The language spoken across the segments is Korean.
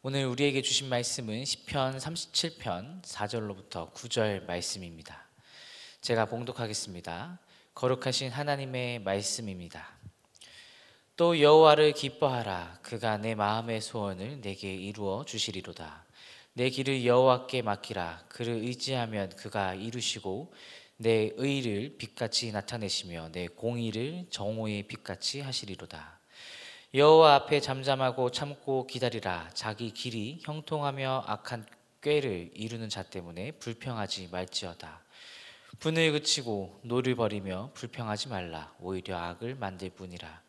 오늘 우리에게 주신 말씀은 시편 37편 4절로부터 9절 말씀입니다. 제가 봉독하겠습니다. 거룩하신 하나님의 말씀입니다. 또 여호와를 기뻐하라. 그가 내 마음의 소원을 내게 이루어 주시리로다. 내 길을 여호와께 맡기라. 그를 의지하면 그가 이루시고 내 의를 빛같이 나타내시며 내 공의를 정오의 빛같이 하시리로다. 여호와 앞에 잠잠하고 참고 기다리라. 자기 길이 형통하며 악한 꾀를 이루는 자 때문에 불평하지 말지어다. 분을 그치고 노를 버리며 불평하지 말라. 오히려 악을 만들 뿐이라.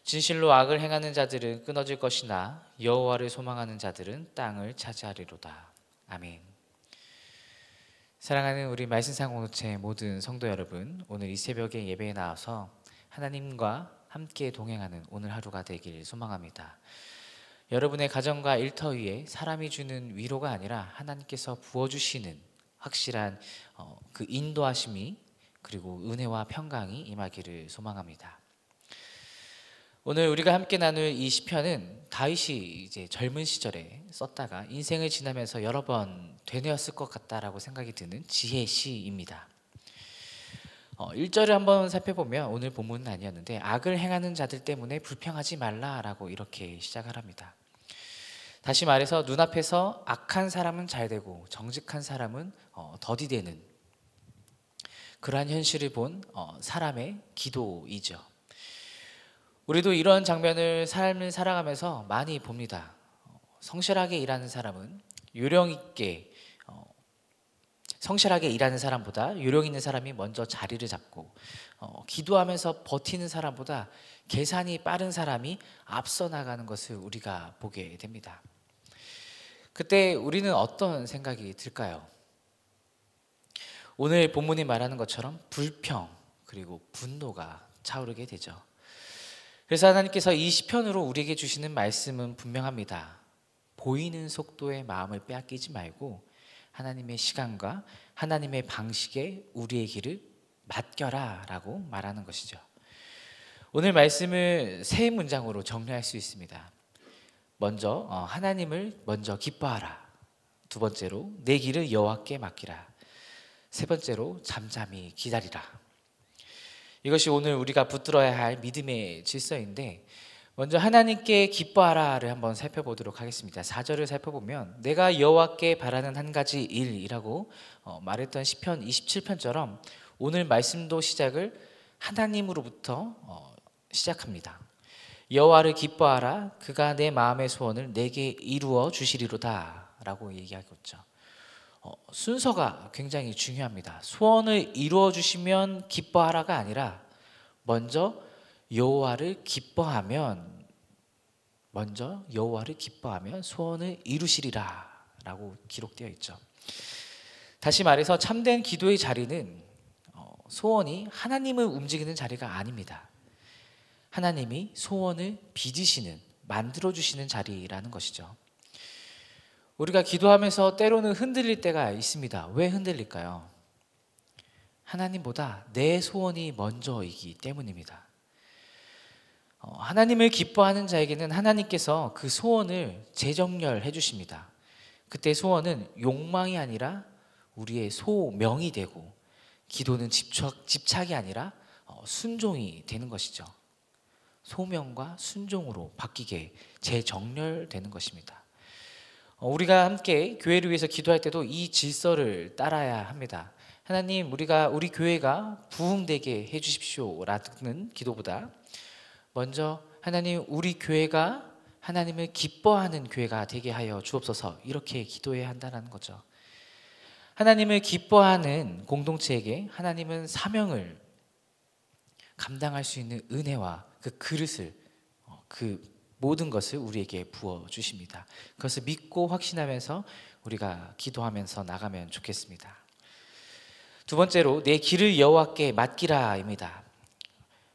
진실로 악을 행하는 자들은 끊어질 것이나 여호와를 소망하는 자들은 땅을 차지하리로다. 아멘. 사랑하는 우리 말씀상 공동체 모든 성도 여러분, 오늘 이 새벽에 예배에 나와서 하나님과 함께 동행하는 오늘 하루가 되길 소망합니다. 여러분의 가정과 일터 위에 사람이 주는 위로가 아니라 하나님께서 부어주시는 확실한 그 인도하심이 그리고 은혜와 평강이 임하기를 소망합니다. 오늘 우리가 함께 나눌 이 시편은 다윗이 이제 젊은 시절에 썼다가 인생을 지나면서 여러 번 되뇌었을 것 같다라고 생각이 드는 지혜 시입니다. 1절을 한번 살펴보면 오늘 본문은 아니었는데 악을 행하는 자들 때문에 불평하지 말라라고 이렇게 시작을 합니다. 다시 말해서 눈앞에서 악한 사람은 잘 되고 정직한 사람은 더디되는 그러한 현실을 본 사람의 기도이죠. 우리도 이런 장면을 삶을 살아가면서 많이 봅니다. 성실하게 일하는 사람은 요령 있게 성실하게 일하는 사람보다 요령 있는 사람이 먼저 자리를 잡고 기도하면서 버티는 사람보다 계산이 빠른 사람이 앞서 나가는 것을 우리가 보게 됩니다. 그때 우리는 어떤 생각이 들까요? 오늘 본문이 말하는 것처럼 불평 그리고 분노가 차오르게 되죠. 그래서 하나님께서 이 시편으로 우리에게 주시는 말씀은 분명합니다. 보이는 속도의 마음을 빼앗기지 말고 하나님의 시간과 하나님의 방식에 우리의 길을 맡겨라 라고 말하는 것이죠. 오늘 말씀을 세 문장으로 정리할 수 있습니다. 먼저 하나님을 먼저 기뻐하라. 두 번째로 내 길을 여호와께 맡기라. 세 번째로 잠잠히 기다리라. 이것이 오늘 우리가 붙들어야 할 믿음의 질서인데 먼저 하나님께 기뻐하라를 한번 살펴보도록 하겠습니다. 4절을 살펴보면 내가 여호와께 바라는 한 가지 일이라고 말했던 시편 27편처럼 오늘 말씀도 시작을 하나님으로부터 시작합니다. 여호와를 기뻐하라. 그가 내 마음의 소원을 내게 이루어 주시리로다 라고 얘기하고 있죠. 순서가 굉장히 중요합니다. 소원을 이루어 주시면 기뻐하라가 아니라 먼저 여호와를 기뻐하면 소원을 이루시리라 라고 기록되어 있죠. 다시 말해서 참된 기도의 자리는 소원이 하나님을 움직이는 자리가 아닙니다. 하나님이 소원을 빚으시는, 만들어주시는 자리라는 것이죠. 우리가 기도하면서 때로는 흔들릴 때가 있습니다. 왜 흔들릴까요? 하나님보다 내 소원이 먼저이기 때문입니다. 하나님을 기뻐하는 자에게는 하나님께서 그 소원을 재정렬해 주십니다. 그때 소원은 욕망이 아니라 우리의 소명이 되고 기도는 집착이 아니라 순종이 되는 것이죠. 소명과 순종으로 바뀌게 재정렬되는 것입니다. 우리가 함께 교회를 위해서 기도할 때도 이 질서를 따라야 합니다. 하나님, 우리 교회가 부흥되게 해주십시오라는 기도보다 먼저 하나님, 우리 교회가 하나님을 기뻐하는 교회가 되게 하여 주옵소서 이렇게 기도해야 한다는 거죠. 하나님을 기뻐하는 공동체에게 하나님은 사명을 감당할 수 있는 은혜와 그 그릇을 그 모든 것을 우리에게 부어주십니다. 그것을 믿고 확신하면서 우리가 기도하면서 나가면 좋겠습니다. 두 번째로 내 길을 여호와께 맡기라입니다.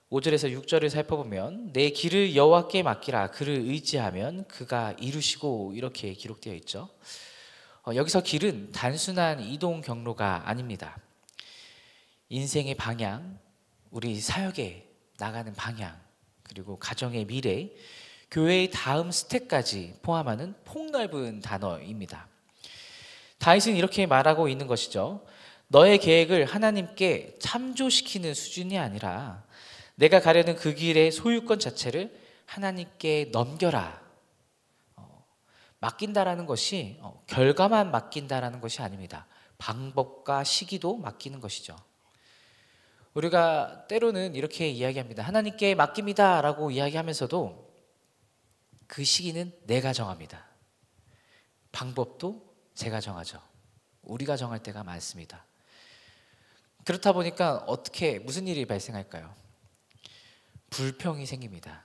5절에서 6절을 살펴보면 내 길을 여호와께 맡기라. 그를 의지하면 그가 이루시고 이렇게 기록되어 있죠. 여기서 길은 단순한 이동 경로가 아닙니다. 인생의 방향, 우리 사역에 나가는 방향, 그리고 가정의 미래, 교회의 다음 스텝까지 포함하는 폭넓은 단어입니다. 다윗은 이렇게 말하고 있는 것이죠. 너의 계획을 하나님께 참조시키는 수준이 아니라 내가 가려는 그 길의 소유권 자체를 하나님께 넘겨라. 맡긴다라는 것이 결과만 맡긴다라는 것이 아닙니다. 방법과 시기도 맡기는 것이죠. 우리가 때로는 이렇게 이야기합니다. 하나님께 맡깁니다 라고 이야기하면서도 그 시기는 내가 정합니다. 방법도 제가 정하죠. 우리가 정할 때가 많습니다. 그렇다 보니까 무슨 일이 발생할까요? 불평이 생깁니다.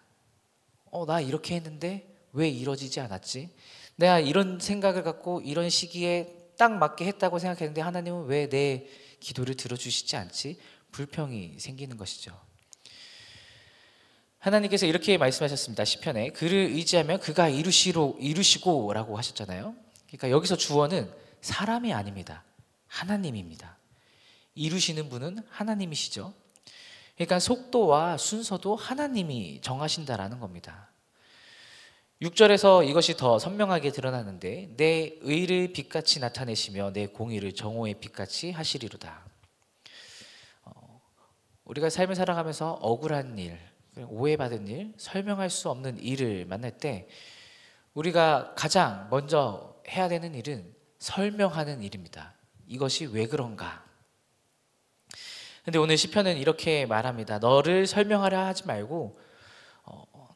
나 이렇게 했는데 왜 이루어지지 않았지? 내가 이런 생각을 갖고 이런 시기에 딱 맞게 했다고 생각했는데 하나님은 왜 내 기도를 들어주시지 않지? 불평이 생기는 것이죠. 하나님께서 이렇게 말씀하셨습니다. 시편에 그를 의지하면 그가 이루시고 라고 하셨잖아요. 그러니까 여기서 주어는 사람이 아닙니다. 하나님입니다. 이루시는 분은 하나님이시죠. 그러니까 속도와 순서도 하나님이 정하신다라는 겁니다. 6절에서 이것이 더 선명하게 드러나는데 내 의를 빛같이 나타내시며 내 공의를 정오의 빛같이 하시리로다. 우리가 삶을 살아가면서 억울한 일, 오해받은 일, 설명할 수 없는 일을 만날 때 우리가 가장 먼저 해야 되는 일은 설명하는 일입니다. 이것이 왜 그런가? 근데 오늘 시편은 이렇게 말합니다. 너를 설명하려 하지 말고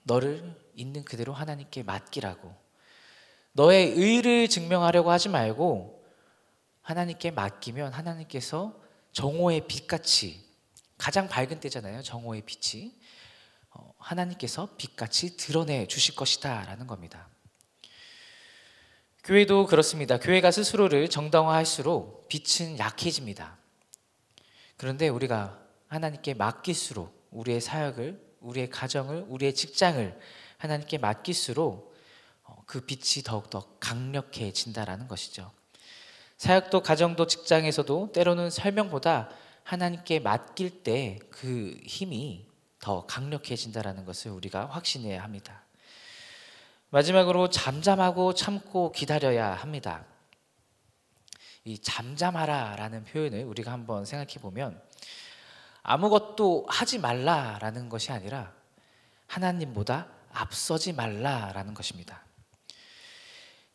너를 있는 그대로 하나님께 맡기라고. 너의 의를 증명하려고 하지 말고 하나님께 맡기면 하나님께서 정오의 빛같이, 가장 밝은 때잖아요. 정오의 빛이 하나님께서 빛같이 드러내 주실 것이다 라는 겁니다. 교회도 그렇습니다. 교회가 스스로를 정당화할수록 빛은 약해집니다. 그런데 우리가 하나님께 맡길수록 우리의 사역을, 우리의 가정을, 우리의 직장을 하나님께 맡길수록 그 빛이 더욱더 강력해진다라는 것이죠. 사역도 가정도 직장에서도 때로는 설명보다 하나님께 맡길 때 그 힘이 더 강력해진다라는 것을 우리가 확신해야 합니다. 마지막으로 잠잠하고 참고 기다려야 합니다. 이 잠잠하라라는 표현을 우리가 한번 생각해 보면 아무것도 하지 말라라는 것이 아니라 하나님보다 앞서지 말라라는 것입니다.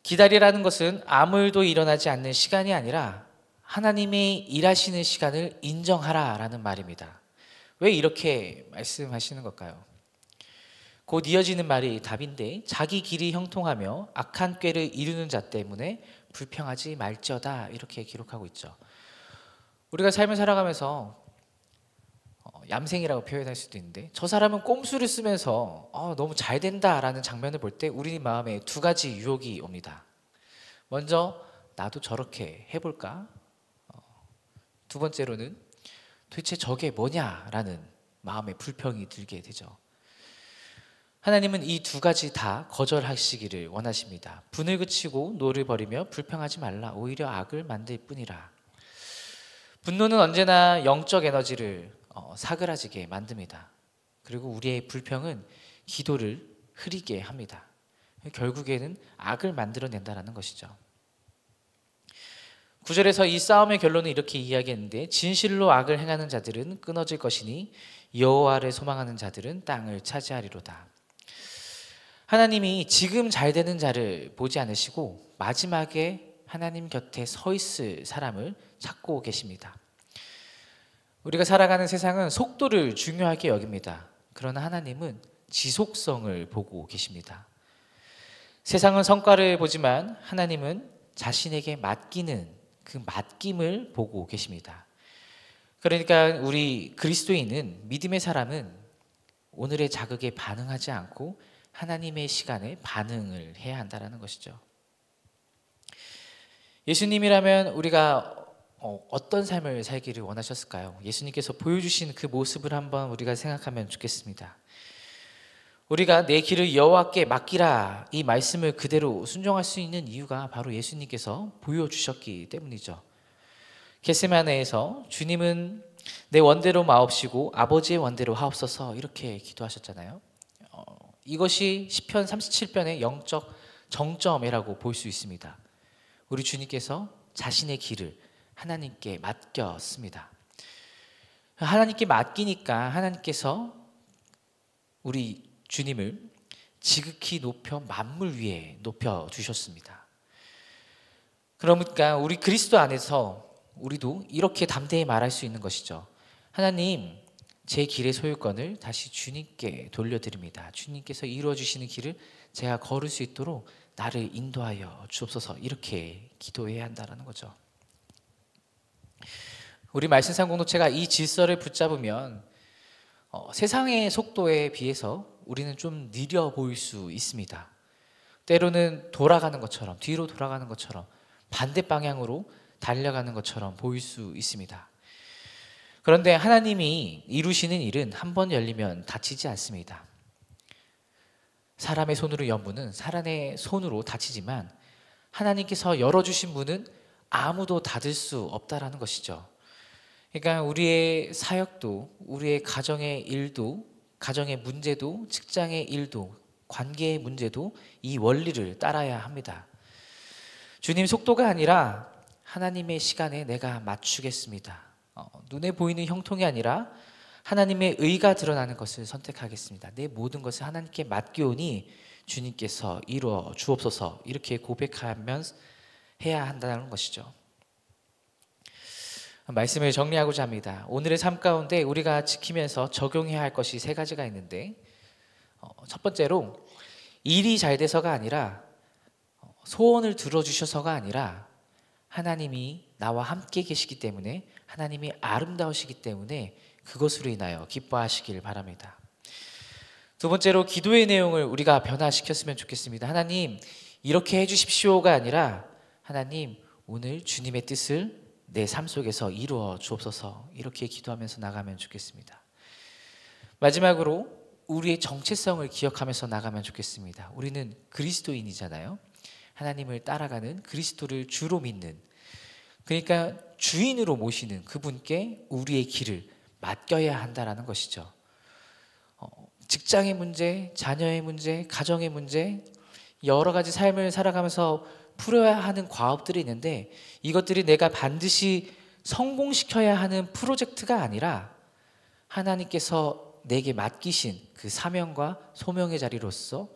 기다리라는 것은 아무 일도 일어나지 않는 시간이 아니라 하나님의 일하시는 시간을 인정하라라는 말입니다. 왜 이렇게 말씀하시는 걸까요? 곧 이어지는 말이 답인데 자기 길이 형통하며 악한 꾀를 이루는 자 때문에 불평하지 말지어다 이렇게 기록하고 있죠. 우리가 삶을 살아가면서 얌생이라고 표현할 수도 있는데 저 사람은 꼼수를 쓰면서 너무 잘 된다라는 장면을 볼 때 우리 마음에 두 가지 유혹이 옵니다. 먼저 나도 저렇게 해볼까? 두 번째로는 도대체 저게 뭐냐라는 마음의 불평이 들게 되죠. 하나님은 이 두 가지 다 거절하시기를 원하십니다. 분을 그치고 노를 버리며 불평하지 말라. 오히려 악을 만들 뿐이라. 분노는 언제나 영적 에너지를 사그라지게 만듭니다. 그리고 우리의 불평은 기도를 흐리게 합니다. 결국에는 악을 만들어낸다는 것이죠. 9절에서 이 싸움의 결론은 이렇게 이야기했는데 진실로 악을 행하는 자들은 끊어질 것이니 여호와를 소망하는 자들은 땅을 차지하리로다. 하나님이 지금 잘 되는 자를 보지 않으시고 마지막에 하나님 곁에 서 있을 사람을 찾고 계십니다. 우리가 살아가는 세상은 속도를 중요하게 여깁니다. 그러나 하나님은 지속성을 보고 계십니다. 세상은 성과를 보지만 하나님은 자신에게 맡기는 그 맡김을 보고 계십니다. 그러니까 우리 그리스도인은, 믿음의 사람은 오늘의 자극에 반응하지 않고 하나님의 시간에 반응을 해야 한다는 것이죠. 예수님이라면 우리가 어떤 삶을 살기를 원하셨을까요? 예수님께서 보여주신 그 모습을 한번 우리가 생각하면 좋겠습니다. 우리가 내 길을 여호와께 맡기라 이 말씀을 그대로 순종할 수 있는 이유가 바로 예수님께서 보여주셨기 때문이죠. 겟세마네에서 주님은 내 원대로 마옵시고 아버지의 원대로 하옵소서 이렇게 기도하셨잖아요. 이것이 시편 37편의 영적 정점이라고 볼 수 있습니다. 우리 주님께서 자신의 길을 하나님께 맡겼습니다. 하나님께 맡기니까 하나님께서 우리 주님을 지극히 높여 만물 위에 높여 주셨습니다. 그러니까 우리 그리스도 안에서 우리도 이렇게 담대히 말할 수 있는 것이죠. 하나님, 제 길의 소유권을 다시 주님께 돌려드립니다. 주님께서 이루어 주시는 길을 제가 걸을 수 있도록 나를 인도하여 주옵소서. 이렇게 기도해야 한다는 거죠. 우리 말씀상 공동체가 이 질서를 붙잡으면 세상의 속도에 비해서 우리는 좀 느려 보일 수 있습니다. 때로는 돌아가는 것처럼, 뒤로 돌아가는 것처럼, 반대 방향으로 달려가는 것처럼 보일 수 있습니다. 그런데 하나님이 이루시는 일은 한 번 열리면 닫히지 않습니다. 사람의 손으로 연 문은 사람의 손으로 닫히지만 하나님께서 열어주신 문은 아무도 닫을 수 없다라는 것이죠. 그러니까 우리의 사역도, 우리의 가정의 일도, 가정의 문제도, 직장의 일도, 관계의 문제도 이 원리를 따라야 합니다. 주님 속도가 아니라 하나님의 시간에 내가 맞추겠습니다. 눈에 보이는 형통이 아니라 하나님의 의가 드러나는 것을 선택하겠습니다. 내 모든 것을 하나님께 맡기오니 주님께서 이루어 주옵소서. 이렇게 고백하면 해야 한다는 것이죠. 말씀을 정리하고자 합니다. 오늘의 삶 가운데 우리가 지키면서 적용해야 할 것이 세 가지가 있는데, 첫 번째로 일이 잘 돼서가 아니라, 소원을 들어주셔서가 아니라 하나님이 나와 함께 계시기 때문에, 하나님이 아름다우시기 때문에 그것으로 인하여 기뻐하시길 바랍니다. 두 번째로 기도의 내용을 우리가 변화시켰으면 좋겠습니다. 하나님, 이렇게 해주십시오가 아니라 하나님, 오늘 주님의 뜻을 내 삶 속에서 이루어 주옵소서. 이렇게 기도하면서 나가면 좋겠습니다. 마지막으로 우리의 정체성을 기억하면서 나가면 좋겠습니다. 우리는 그리스도인이잖아요. 하나님을 따라가는, 그리스도를 주로 믿는, 그러니까 주인으로 모시는 그분께 우리의 길을 맡겨야 한다는 것이죠. 직장의 문제, 자녀의 문제, 가정의 문제, 여러 가지 삶을 살아가면서 풀어야 하는 과업들이 있는데, 이것들이 내가 반드시 성공시켜야 하는 프로젝트가 아니라 하나님께서 내게 맡기신 그 사명과 소명의 자리로서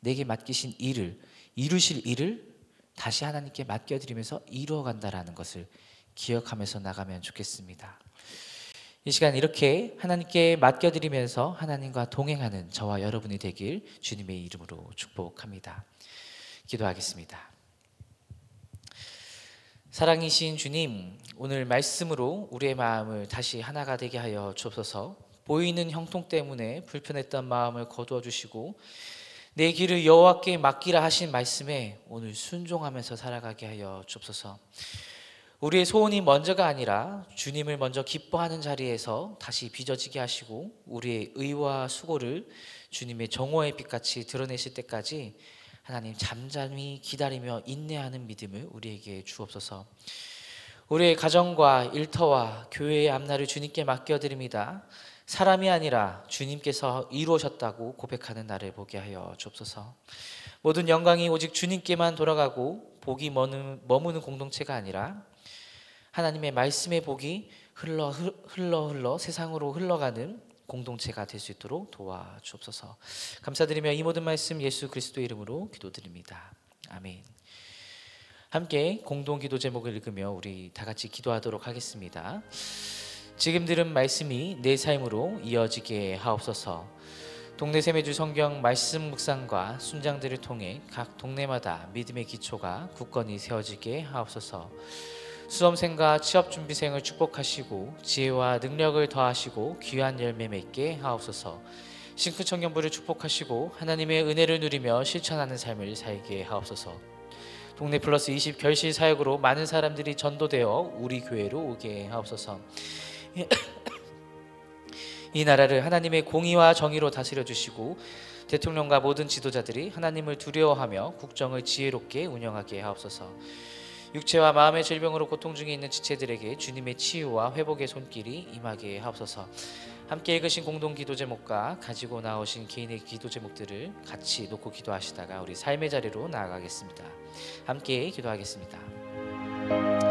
내게 맡기신 일을, 이루실 일을 다시 하나님께 맡겨드리면서 이루어간다라는 것을 기억하면서 나가면 좋겠습니다. 이 시간 이렇게 하나님께 맡겨드리면서 하나님과 동행하는 저와 여러분이 되길 주님의 이름으로 축복합니다. 기도하겠습니다. 사랑이신 주님, 오늘 말씀으로 우리의 마음을 다시 하나가 되게 하여 주옵소서. 보이는 형통 때문에 불편했던 마음을 거두어 주시고 내 길을 여호와께 맡기라 하신 말씀에 오늘 순종하면서 살아가게 하여 주옵소서. 우리의 소원이 먼저가 아니라 주님을 먼저 기뻐하는 자리에서 다시 빚어지게 하시고 우리의 의와 수고를 주님의 정오의 빛같이 드러내실 때까지 하나님 잠잠히 기다리며 인내하는 믿음을 우리에게 주옵소서. 우리의 가정과 일터와 교회의 앞날을 주님께 맡겨드립니다. 사람이 아니라 주님께서 이루어졌다고 고백하는 나를 보게 하여 주옵소서. 모든 영광이 오직 주님께만 돌아가고 복이 머무는 공동체가 아니라 하나님의 말씀의 복이 흘러 세상으로 흘러가는 공동체가 될 수 있도록 도와주옵소서. 감사드리며 이 모든 말씀 예수 그리스도의 이름으로 기도드립니다. 아멘. 함께 공동 기도 제목을 읽으며 우리 다 같이 기도하도록 하겠습니다. 지금 들은 말씀이 내 삶으로 이어지게 하옵소서. 동네 세매주 성경 말씀 묵상과 순장들을 통해 각 동네마다 믿음의 기초가 굳건히 세워지게 하옵소서. 수험생과 취업준비생을 축복하시고 지혜와 능력을 더하시고 귀한 열매 맺게 하옵소서. 싱크청년부를 축복하시고 하나님의 은혜를 누리며 실천하는 삶을 살게 하옵소서. 동네 플러스 20 결실 사역으로 많은 사람들이 전도되어 우리 교회로 오게 하옵소서. 이 나라를 하나님의 공의와 정의로 다스려 주시고 대통령과 모든 지도자들이 하나님을 두려워하며 국정을 지혜롭게 운영하게 하옵소서. 육체와 마음의 질병으로 고통 중에 있는 지체들에게 주님의 치유와 회복의 손길이 임하게 하옵소서. 함께 읽으신 공동 기도 제목과 가지고 나오신 개인의 기도 제목들을 같이 놓고 기도하시다가 우리 삶의 자리로 나아가겠습니다. 함께 기도하겠습니다.